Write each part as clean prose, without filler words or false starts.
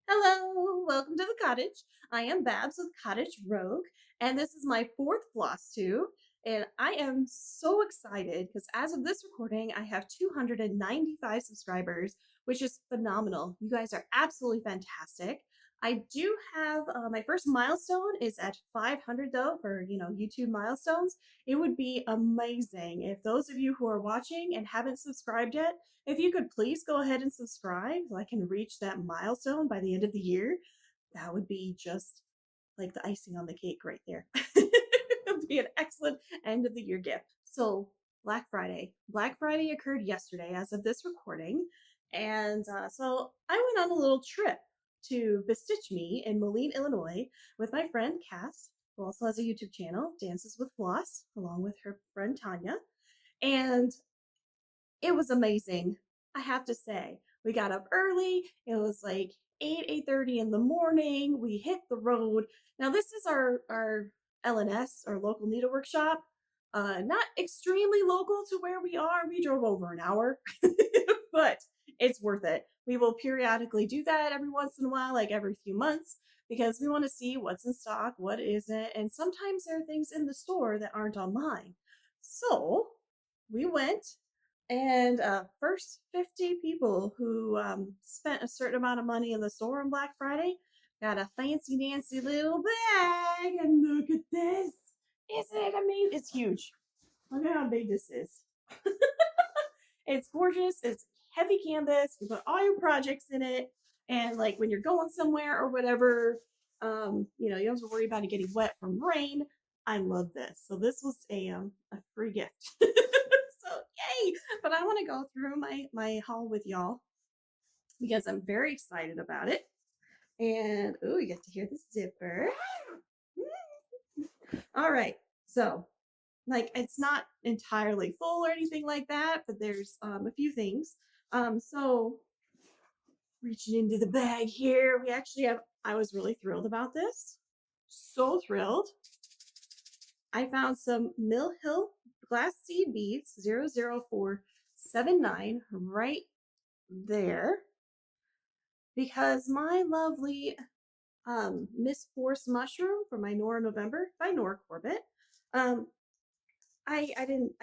Hello, welcome to the cottage. I am Babs with Cottage Rogue, and this is my fourth Flosstube. And I am so excited because as of this recording, I have 295 subscribers, which is phenomenal. You guys are absolutely fantastic. I do have my first milestone is at 500 though for YouTube milestones. It would be amazing if those of you who are watching and haven't subscribed yet, if you could please go ahead and subscribe so I can reach that milestone by the end of the year, that would be just like the icing on the cake right there. It would be an excellent end of the year gift. So, Black Friday. Black Friday occurred yesterday as of this recording. And so I went on a little trip to BeStitchMe in Moline, Illinois with my friend Cass, who also has a YouTube channel, Dances with Floss, along with her friend Tanya. And it was amazing, I have to say. We got up early. It was like 8:30 in the morning. We hit the road. Now this is our LNS, our local needlework shop. Not extremely local to where we are. We drove over an hour, but it's worth it. We will periodically do that every once in a while, like every few months, because we want to see what's in stock, what isn't, and sometimes there are things in the store that aren't online. So we went and first 50 people who spent a certain amount of money in the store on Black Friday got a fancy dancy little bag. And look at this. Isn't it amazing? It's huge. Look at how big this is. It's gorgeous. It's heavy canvas. You put all your projects in it. And like when you're going somewhere or whatever, you don't have to worry about it getting wet from rain. I love this. So this was a free gift. So yay! But I want to go through my haul with y'all because I'm very excited about it. And oh, you get to hear the zipper. All right, so like it's not entirely full or anything like that, but there's a few things. So reaching into the bag here, we actually have. I was really thrilled about this. So thrilled. I found some Mill Hill glass seed beads 00479 right there because my lovely Miss Force mushroom for my Nora November by Nora Corbett. I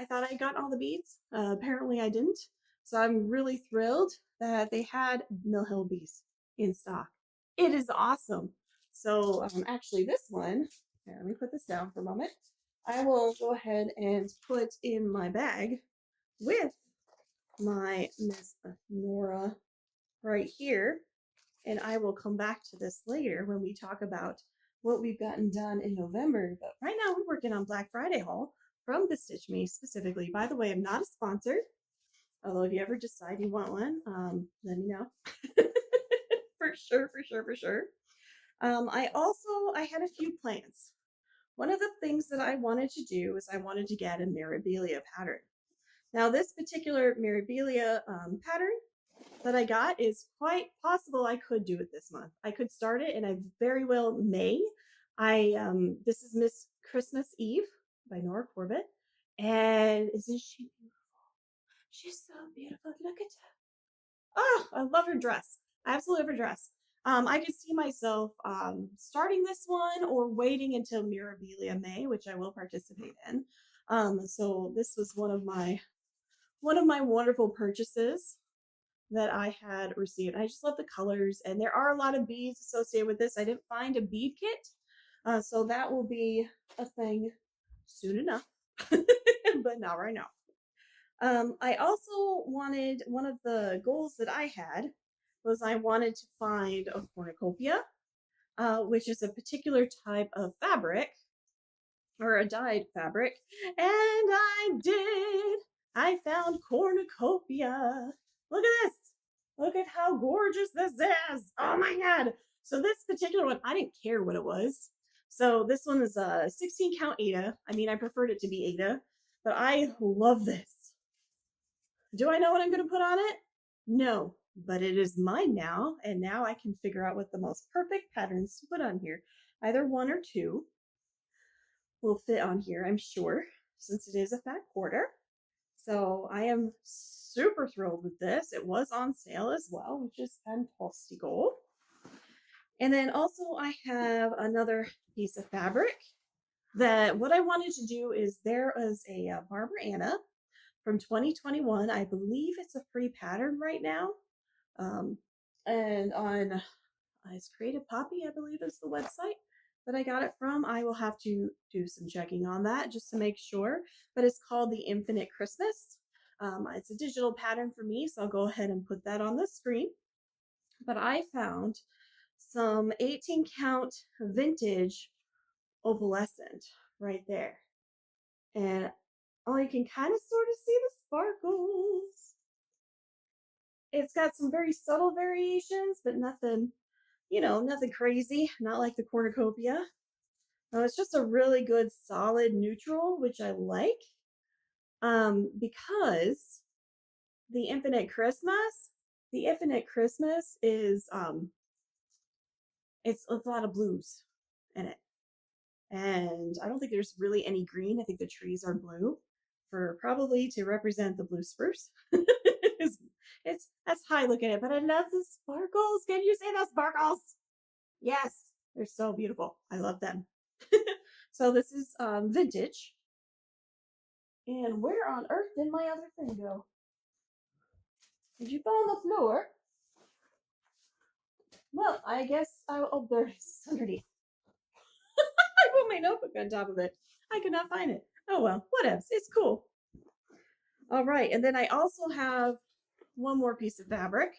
thought I got all the beads. Apparently I didn't. So I'm really thrilled that they had Mill Hill beads in stock. It is awesome. So actually this one, here, let me put this down for a moment. I will go ahead and put in my bag with my Miss Nora right here. And I will come back to this later when we talk about what we've gotten done in November. But right now we're working on Black Friday haul from BeStitchMe specifically. By the way, I'm not a sponsor. Although if you ever decide you want one, let me know. For sure, for sure, for sure. I had a few plans. One of the things that I wanted to do is I wanted to get a Mirabilia pattern. Now, this particular Mirabilia pattern that I got is quite possible I could do it this month. I could start it and I very well may. This is Miss Christmas Eve by Nora Corbett. And isn't she beautiful? She's so beautiful. Look at her. Oh, I love her dress. I absolutely love her dress. I could see myself starting this one or waiting until Mirabilia May, which I will participate in. So this was one of my wonderful purchases that I had received. I just love the colors, and there are a lot of beads associated with this. I didn't find a bead kit, so that will be a thing soon enough, but not right now. I also wanted, one of the goals that I had was I wanted to find a cornucopia, which is a particular type of fabric or a dyed fabric, and I did. I found cornucopia. Look at this. Look at how gorgeous this is. Oh my God. So this particular one, I didn't care what it was. So this one is a 16 count Ada. I mean, I preferred it to be Ada, but I love this. Do I know what I'm going to put on it? No, but it is mine now, and now I can figure out what the most perfect patterns to put on here. Either one or two will fit on here, I'm sure, since it is a fat quarter. So I am super thrilled with this. It was on sale as well, which is fantastic. And then also I have another piece of fabric that what I wanted to do is there is a Barbara Anna from 2021. I believe it's a free pattern right now. And on it's Creative Poppy, I believe is the website that I got it from. I will have to do some checking on that just to make sure. But it's called the Infinite Christmas. It's a digital pattern for me, so I'll go ahead and put that on the screen. But I found some 18 count vintage opalescent right there. And oh, you can kind of sort of see the sparkles. It's got some very subtle variations, but nothing, nothing crazy, not like the cornucopia. No, it's just a really good solid neutral, which I like. Because the Infinite Christmas is it's a lot of blues in it. And I don't think there's really any green. I think the trees are blue for probably to represent the blue spruce. it's that's how I look at it, but I love the sparkles. Can you see the sparkles? Yes, they're so beautiful. I love them. So this is vintage. And where on earth did my other thing go? Did you fall on the floor? Well, I guess oh, there it is underneath. I put my notebook on top of it. I could not find it. Oh well, whatevs. It's cool. All right, and then I also have one more piece of fabric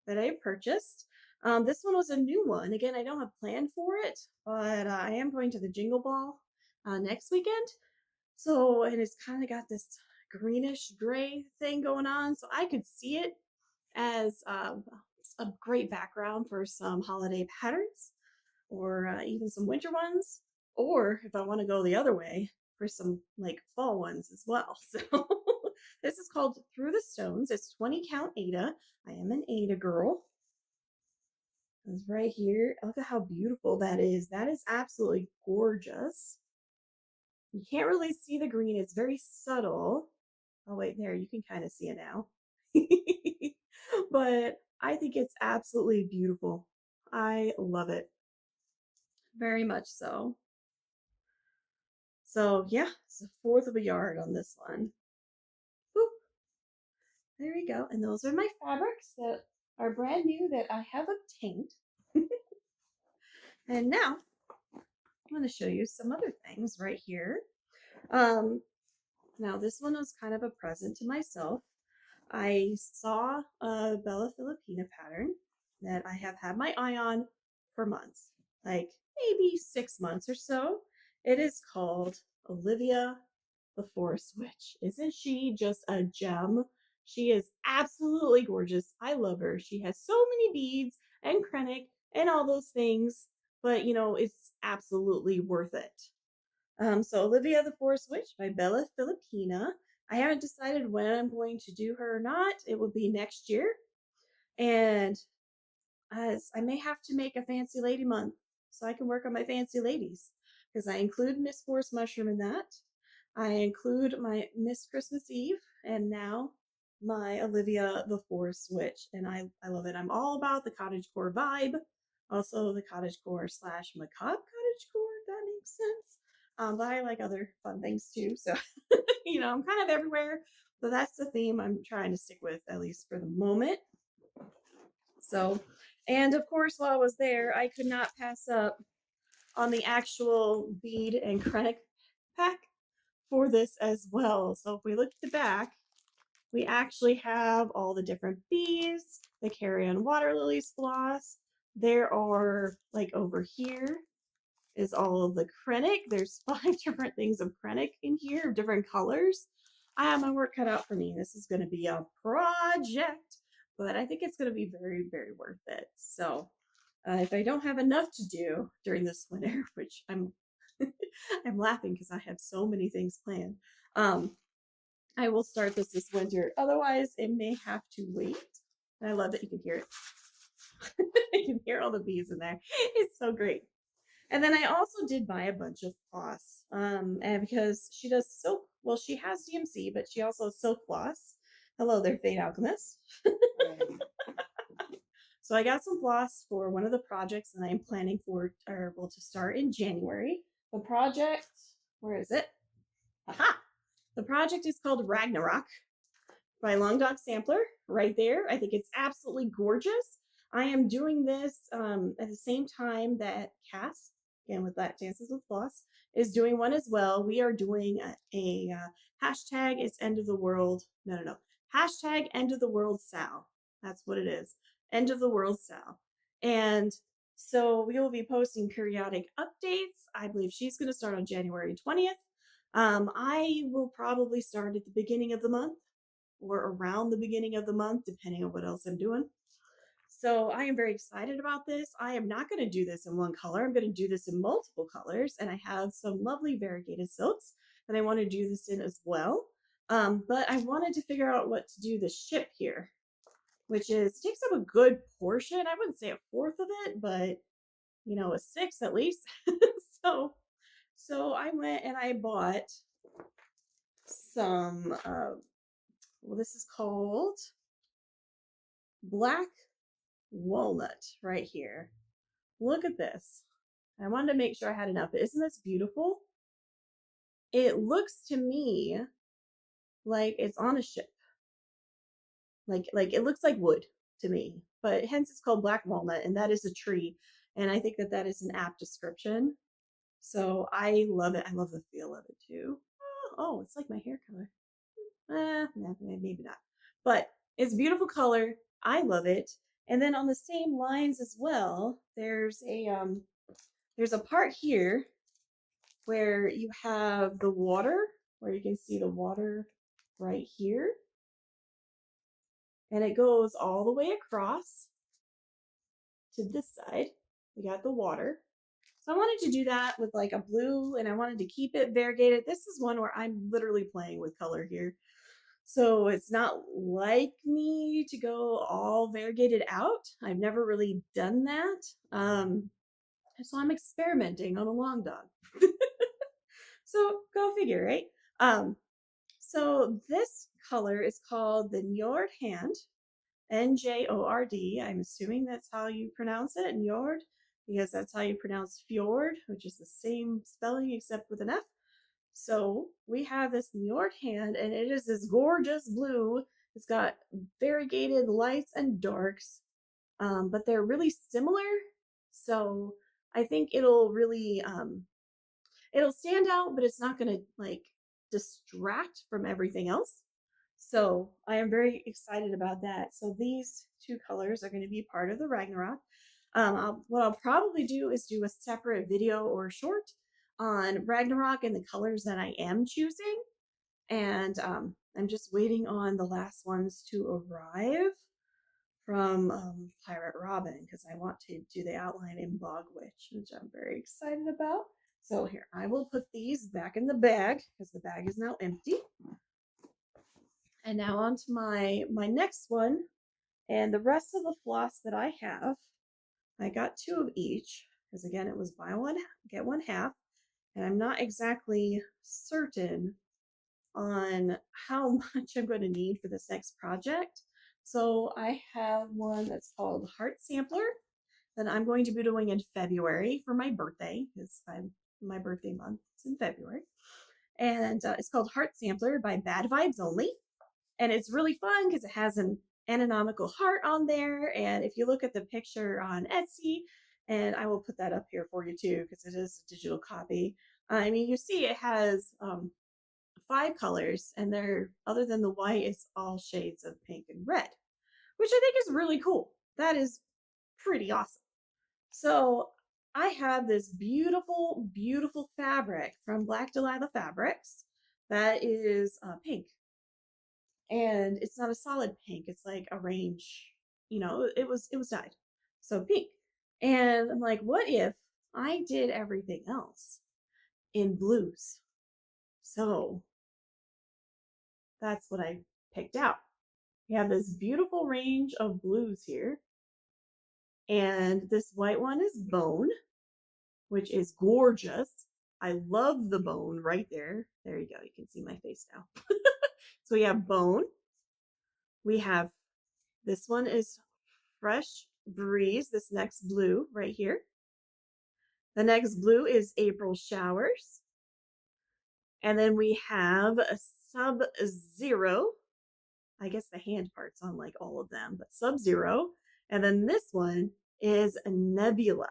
that I purchased. This one was a new one. Again, I don't have planned for it, but I am going to the Jingle Ball next weekend. So, and it's kind of got this greenish gray thing going on. So I could see it as a great background for some holiday patterns or even some winter ones. Or if I want to go the other way, for some like fall ones as well. So this is called Through the Stones. It's 20 count Ada. I am an Ada girl. It's right here. Look at how beautiful that is. That is absolutely gorgeous. You can't really see the green. It's very subtle. Oh, wait, there. You can kind of see it now. But I think it's absolutely beautiful. I love it. Very much so. So, yeah, it's a fourth of a yard on this one. Boop. There we go. And those are my fabrics that are brand new that I have obtained. And now I'm going to show you some other things right here. Now this one was kind of a present to myself. I saw a Bella Filipina pattern that I have had my eye on for months, like maybe 6 months or so. It is called Olivia the Forest Witch. Isn't she just a gem? She is absolutely gorgeous. I love her. She has so many beads and krennic and all those things, but it's absolutely worth it. So Olivia the Forest Witch by Bella Filipina. I haven't decided when I'm going to do her or not. It will be next year. And as I may have to make a fancy lady month so I can work on my fancy ladies, because I include Miss Forest Mushroom in that. I include my Miss Christmas Eve and now my Olivia the Forest Witch. And I love it. I'm all about the cottagecore vibe. Also the cottagecore / macabre cottagecore, if that makes sense. But I like other fun things too. So, I'm kind of everywhere. But that's the theme I'm trying to stick with, at least for the moment. So, and of course, while I was there, I could not pass up on the actual bead and krennic pack for this as well. So if we look at the back, we actually have all the different beads, the carry-on water lilies floss. There are, like over here, is all of the krennic. There's 5 different things of krennic in here, different colors. I have my work cut out for me. This is going to be a project, but I think it's going to be very, very worth it. So if I don't have enough to do during this winter, which I'm laughing because I have so many things planned, I will start this winter. Otherwise, it may have to wait. And I love that you can hear it. You can hear all the bees in there. It's so great. And then I also did buy a bunch of floss, and because she does silk, well, she has DMC, but she also has silk floss. Hello there, Fade Alchemist. So I got some floss for one of the projects that I'm planning for, or well, to start in January. The project, where is it? Aha! The project is called Ragnarok by Long Dog Sampler, right there. I think it's absolutely gorgeous. I am doing this at the same time that Cass, again with that Dances with Floss, is doing one as well. We are doing a hashtag it's end of the world. No. Hashtag end of the world Sal. That's what it is. End of the world Sal. And so we will be posting periodic updates. I believe she's going to start on January 20th. I will probably start at the beginning of the month or around the beginning of the month, depending on what else I'm doing. So I am very excited about this. I am not going to do this in one color. I'm going to do this in multiple colors, and I have some lovely variegated silks that I want to do this in as well. But I wanted to figure out what to do the ship here, which takes up a good portion. I wouldn't say a fourth of it, but you know, a sixth at least. So I went and I bought some, well, this is called Black Walnut right here. Look at this. I wanted to make sure I had enough. But isn't this beautiful? It looks to me like it's on a ship. Like it looks like wood to me, but hence it's called Black Walnut, and that is a tree. And I think that that is an apt description. So I love it. I love the feel of it too. Oh, it's like my hair color. Maybe not. But it's a beautiful color. I love it. And then on the same lines as well, there's a part here where you have the water, where you can see the water right here. And it goes all the way across to this side. We got the water. So I wanted to do that with like a blue, and I wanted to keep it variegated. This is one where I'm literally playing with color here. So it's not like me to go all variegated out. I've never really done that. So I'm experimenting on a long dog. So go figure, right? So this color is called the Njord Hand, Njord. I'm assuming that's how you pronounce it, Njord, because that's how you pronounce fjord, which is the same spelling except with an F. So we have this Njord Hand, and it is this gorgeous blue. It's got variegated lights and darks, but they're really similar. So I think it'll really, it'll stand out, but it's not going to like distract from everything else. So I am very excited about that. So these two colors are going to be part of the Ragnarok. What I'll probably do is do a separate video or short on Ragnarok and the colors that I am choosing. And I'm just waiting on the last ones to arrive from Pirate+Robin, because I want to do the outline in Bog Witch, which I'm very excited about. So here, I will put these back in the bag because the bag is now empty. And now on to my next one. And the rest of the floss that I have, I got 2 of each, because again, it was buy one, get one half. And I'm not exactly certain on how much I'm going to need for this next project. So I have one that's called Heart Sampler that I'm going to be doing in February for my birthday, because my birthday month is in February. And it's called Heart Sampler by Bad Vibes Only. And it's really fun because it has an anatomical heart on there. And if you look at the picture on Etsy, and I will put that up here for you too, because it is a digital copy. I mean, you see it has 5 colors, and they're, other than the white, it's all shades of pink and red, which I think is really cool. That is pretty awesome. So I have this beautiful, beautiful fabric from BlackDahilaFabrics that is pink. And it's not a solid pink, it's like a range, you know, it was dyed. So pink. And I'm like, what if I did everything else in blues? So that's what I picked out. We have this beautiful range of blues here. And this white one is Bone, which is gorgeous. I love the bone right there. There you go. You can see my face now. So we have Bone. We have, this one is Fresh Breeze, this next blue right here. The next blue is April Showers. And then we have a Sub-Zero. I guess the hand part's on like all of them, but Sub-Zero. And then this one is a Nebula.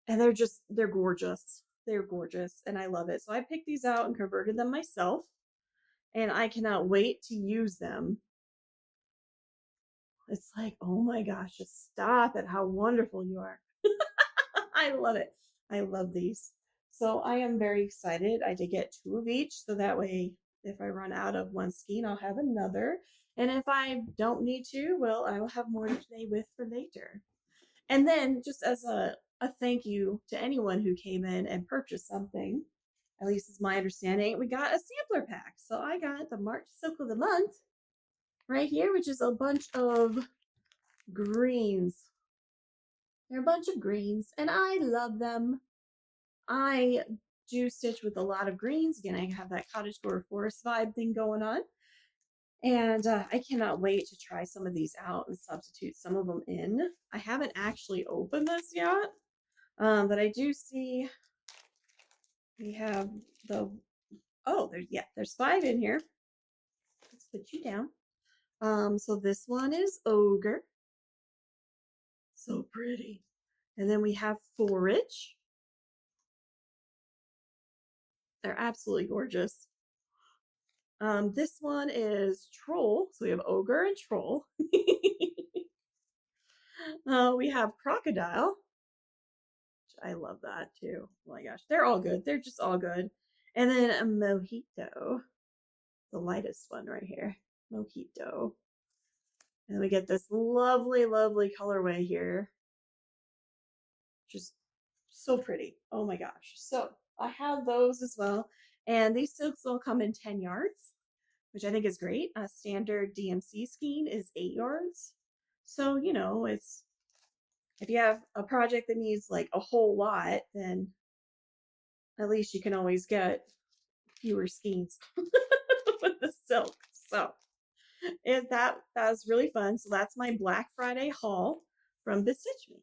And they're gorgeous. They're gorgeous and I love it. So I picked these out and converted them myself. And I cannot wait to use them. It's like, oh my gosh, just stop it. How wonderful you are. I love it. I love these. So I am very excited. I did get 2 of each. So that way, if I run out of one skein, I'll have another. And if I don't need to, well, I will have more to play with for later. And then just as a thank you to anyone who came in and purchased something, at least is my understanding, we got a sampler pack. So I got the March Silk of the Month right here, which is a bunch of greens. They're a bunch of greens, and I love them. I do stitch with a lot of greens. Again, I have that cottagecore forest vibe thing going on. And I cannot wait to try some of these out and substitute some of them in. I haven't actually opened this yet, but I do see we have the, oh, there's 5 in here. Let's put you down. So this one is Ogre. So pretty. And then we have Forage. They're absolutely gorgeous. This one is Troll. So we have Ogre and Troll. We have Crocodile. I love that too. Oh my gosh, they're all good. They're just all good. And then a Mojito, the lightest one right here, Mojito. And we get this lovely, lovely colorway here. Just so pretty. Oh my gosh. So I have those as well. And these silks will come in 10 yards, which I think is great. A standard DMC skein is 8 yards. So, you know, it's, if you have a project that needs like a whole lot, then at least you can always get fewer skeins with the silk. So that was really fun. So that's my Black Friday haul from BeStitchMe.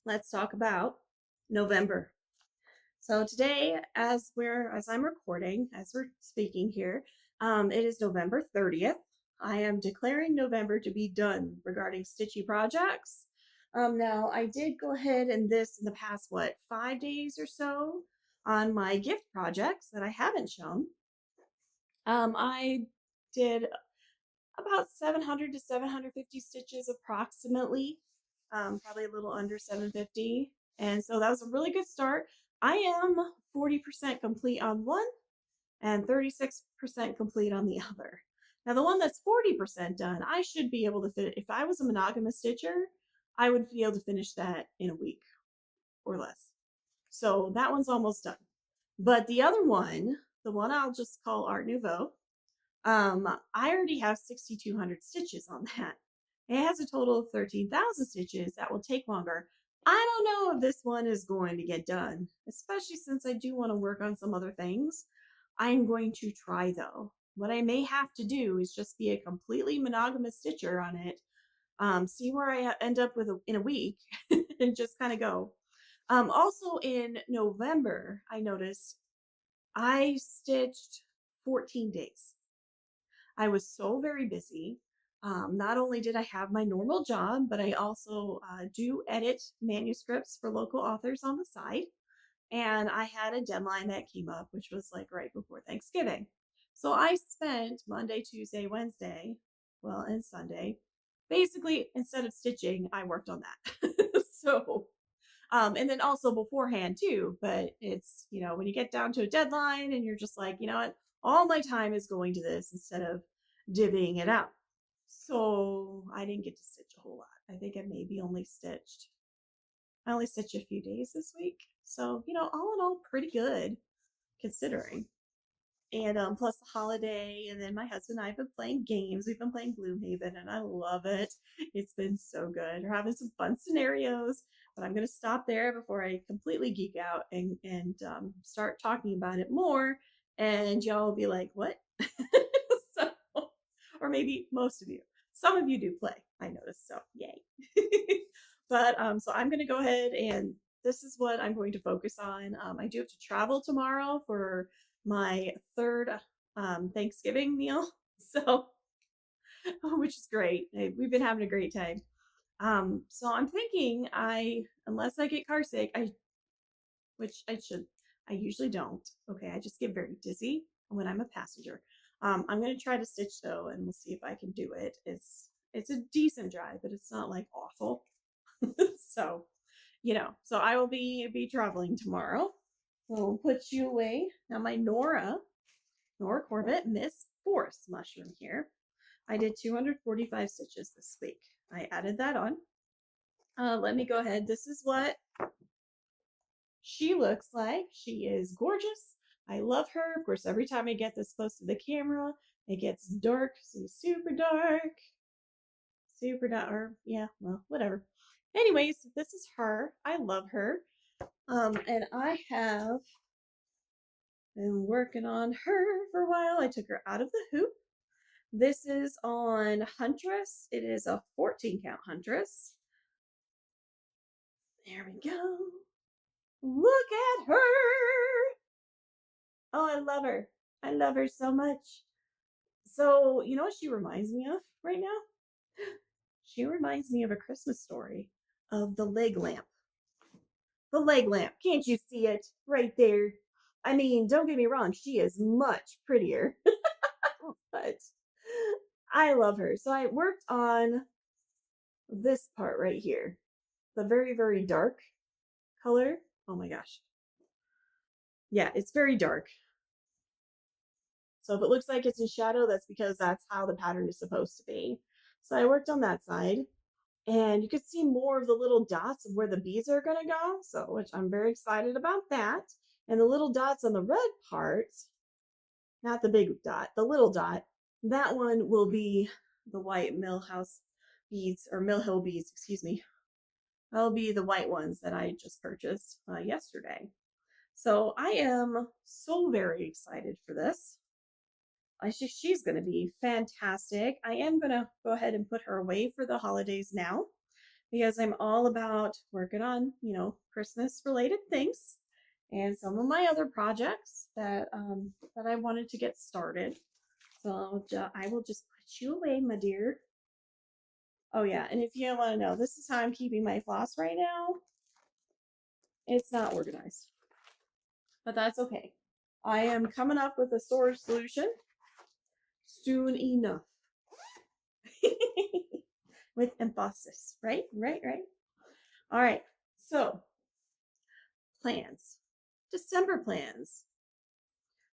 Let's talk about November. So today, as I'm recording, as we're speaking here, it is November 30th. I am declaring November to be done regarding stitchy projects. Now I did go ahead and this in the past, 5 days or so on my gift projects that I haven't shown. I did about 700 to 750 stitches approximately, probably a little under 750. And so that was a really good start. I am 40% complete on one and 36% complete on the other. Now the one that's 40% done, I should be able to finish. If I was a monogamous stitcher, I would be able to finish that in a week or less. So that one's almost done. But the other one, the one I'll just call Art Nouveau, I already have 6,200 stitches on that. It has a total of 13,000 stitches. That will take longer. I don't know if this one is going to get done, especially since I do want to work on some other things. I'm going to try though. What I may have to do is just be a completely monogamous stitcher on it. See where I end up with in a week and just kind of go. Also in November, I noticed I stitched 14 days. I was so very busy. Not only did I have my normal job, but I also do edit manuscripts for local authors on the side. And I had a deadline that came up, which was like right before Thanksgiving. So I spent Monday, Tuesday, Wednesday, well, and Sunday. Basically, instead of stitching, I worked on that. So, and then also beforehand too, but it's, you know, when you get down to a deadline and you're just like, you know what, all my time is going to this instead of divvying it out. So I didn't get to stitch a whole lot. I think I maybe only stitched a few days this week. So, you know, all in all, pretty good considering. And plus the holiday, and then my husband and I have been playing games. We've been playing Gloomhaven, and I love it. It's been so good. We're having some fun scenarios, but I'm going to stop there before I completely geek out and start talking about it more. And y'all will be like, what? So, or maybe most of you. Some of you do play, I noticed, so yay. But so I'm gonna go ahead and this is what I'm going to focus on. I do have to travel tomorrow for my third Thanksgiving meal, so which is great. We've been having a great time. So I'm thinking unless I get car sick, which I usually don't. Okay, I just get very dizzy when I'm a passenger. I'm gonna try to stitch though, and we'll see if I can do it. It's a decent drive, but it's not like awful. So, so I will be traveling tomorrow. So we'll put you away. Now my Nora Corbett Miss Forest mushroom here. I did 245 stitches this week. I added that on. Let me go ahead. This is what she looks like. She is gorgeous. I love her. Of course, every time I get this close to the camera, it gets dark. See, super dark. Super dark. Or, yeah, well, whatever. Anyways, this is her. I love her. And I have been working on her for a while. I took her out of the hoop. This is on Huntress. It is a 14 count Huntress. There we go. Look at her. Oh, I love her. I love her so much. So, you know what she reminds me of right now? She reminds me of A Christmas Story, of the leg lamp. The leg lamp. Can't you see it right there? I mean, don't get me wrong. She is much prettier. But I love her. So I worked on this part right here. The very, very dark color. Oh my gosh. Yeah, it's very dark. So if it looks like it's in shadow, that's because that's how the pattern is supposed to be. So I worked on that side. And you can see more of the little dots of where the beads are going to go. So, which I'm very excited about that. And the little dots on the red part, not the big dot, the little dot, that one will be the white Mill House beads, or Mill Hill beads, excuse me. That'll be the white ones that I just purchased yesterday. So I am so very excited for this. She's going to be fantastic. I am going to go ahead and put her away for the holidays now because I'm all about working on, Christmas related things and some of my other projects that I wanted to get started. So I will just put you away, my dear. Oh yeah, and if you want to know, this is how I'm keeping my floss right now. It's not organized, but that's okay. I am coming up with a storage solution soon enough. With emphasis, right? All right, so plans. December plans.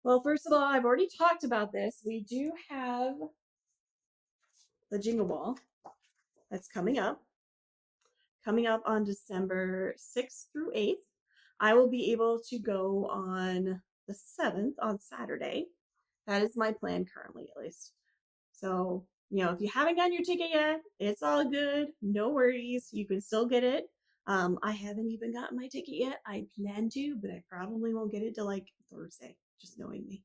Well, first of all, I've already talked about this. We do have the Jingle Ball that's coming up on December 6th through 8th. I will be able to go on the 7th on Saturday. That is my plan currently, at least. So, if you haven't gotten your ticket yet, it's all good. No worries. You can still get it. I haven't even gotten my ticket yet. I plan to, but I probably won't get it till like Thursday, just knowing me.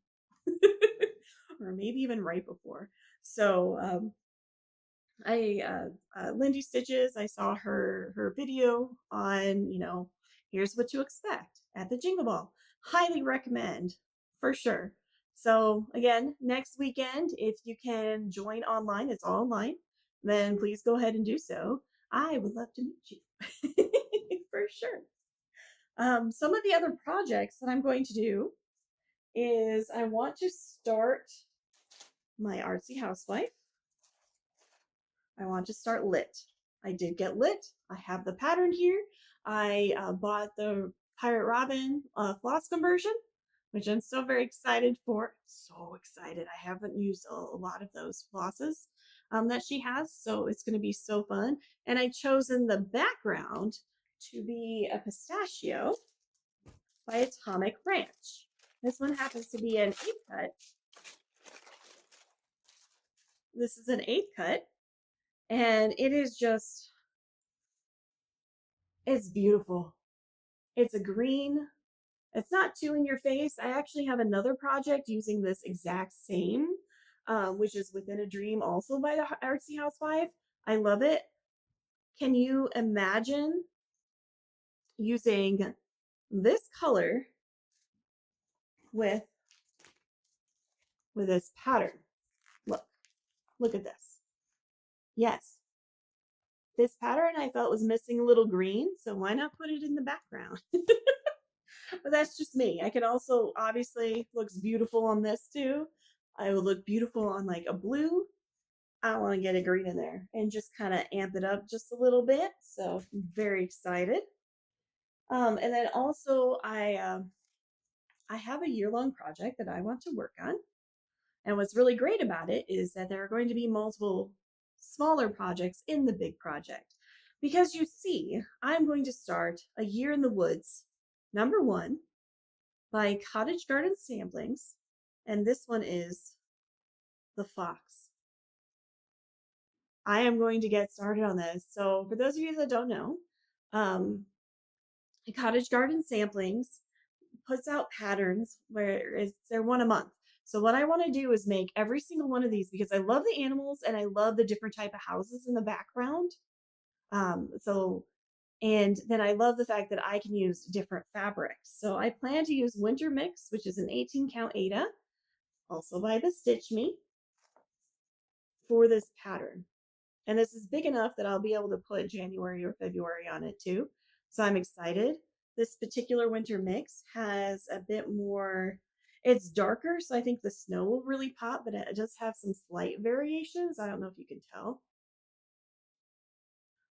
Or maybe even right before. So, Lindy Stitches, I saw her video on, here's what to expect at the Jingle Ball. Highly recommend, for sure. So again, next weekend, if you can join online, it's all online, then please go ahead and do so. I would love to meet you, for sure. Some of the other projects that I'm going to do is I want to start my Artsy Housewife. I want to start lit. I did get lit. I have the pattern here. I bought the Pirate+Robin floss conversion, which I'm so very excited for. So excited. I haven't used a lot of those flosses that she has, so it's going to be so fun. And I chosen the background to be a pistachio by Atomic Ranch. This one happens to be an 8th cut. This is an 8th cut. And it is just, it's beautiful. It's a green. It's not too in your face. I actually have another project using this exact same which is Within a Dream, also by the Artsy Housewife. I love it. Can you imagine using this color with this pattern? Look at this. Yes, this pattern I felt was missing a little green, so why not put it in the background? But that's just me. I could also, obviously, looks beautiful on this too. I would look beautiful on like a blue. I want to get a green in there and just kind of amp it up just a little bit. So I'm very excited. And then also I have a year-long project that I want to work on. And what's really great about it is that there are going to be multiple smaller projects in the big project. Because you see, I'm going to start A Year in the Woods, #1, by Cottage Garden Samplings. And this one is The Fox. I am going to get started on this. So for those of you that don't know, Cottage Garden Samplings puts out patterns where they're one a month. So what I want to do is make every single one of these because I love the animals and I love the different type of houses in the background. And then I love the fact that I can use different fabrics. So I plan to use Winter Mix, which is an 18 count Aida, also by BeStitchMe, for this pattern. And this is big enough that I'll be able to put January or February on it too. So I'm excited. This particular Winter Mix has a bit more, it's darker, so I think the snow will really pop, but it does have some slight variations. I don't know if you can tell,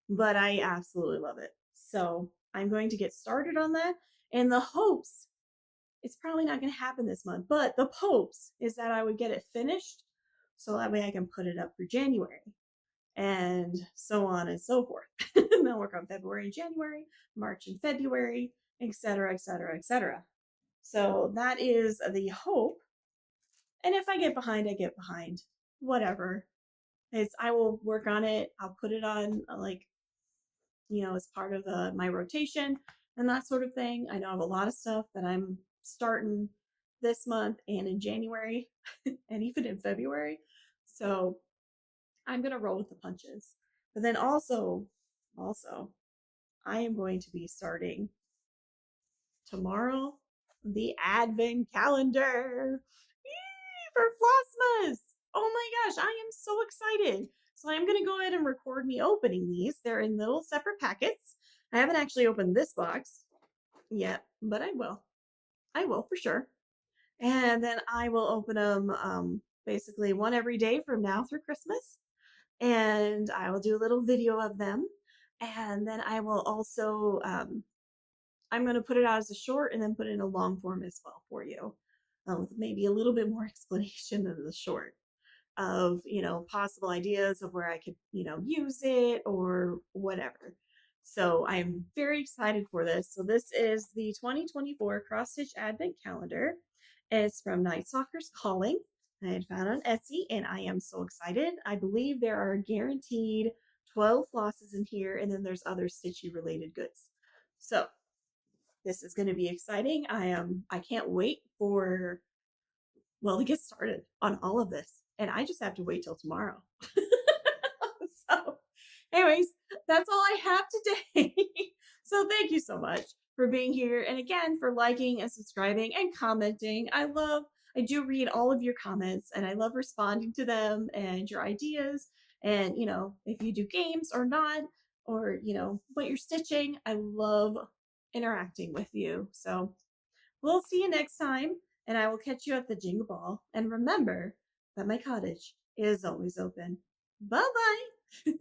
but I absolutely love it. So I'm going to get started on that in the hopes, it's probably not going to happen this month, but the hopes is that I would get it finished so that way I can put it up for January and so on and so forth. And then work on February and January, March and February, etc., etc., etc. So that is the hope. And if I get behind, I get behind. Whatever. I will work on it. I'll put it on as part of my rotation and that sort of thing. I know I have a lot of stuff that I'm starting this month and in January and even in February. So I'm going to roll with the punches. But then also, I am going to be starting tomorrow the advent calendar for Flossmas. Oh my gosh, I am so excited. So I'm going to go ahead and record me opening these. They're in little separate packets. I haven't actually opened this box yet, but I will. I will for sure. And then I will open them basically one every day from now through Christmas. And I will do a little video of them. And then I will also, I'm going to put it out as a short and then put it in a long form as well for you. With maybe a little bit more explanation than the short of, possible ideas of where I could, use it or whatever. So I'm very excited for this. So this is the 2024 Cross Stitch Advent Calendar. It's from NightStalkersCalling. I had found on Etsy and I am so excited. I believe there are guaranteed 12 flosses in here and then there's other stitchy related goods. So this is going to be exciting. I can't wait to get started on all of this. And I just have to wait till tomorrow. So anyways, that's all I have today. So thank you so much for being here. And again, for liking and subscribing and commenting. I do read all of your comments and I love responding to them and your ideas. And, if you do games or not, or, what you're stitching, I love interacting with you. So we'll see you next time and I will catch you at the Jingle Ball. And remember that my cottage is always open. Bye-bye.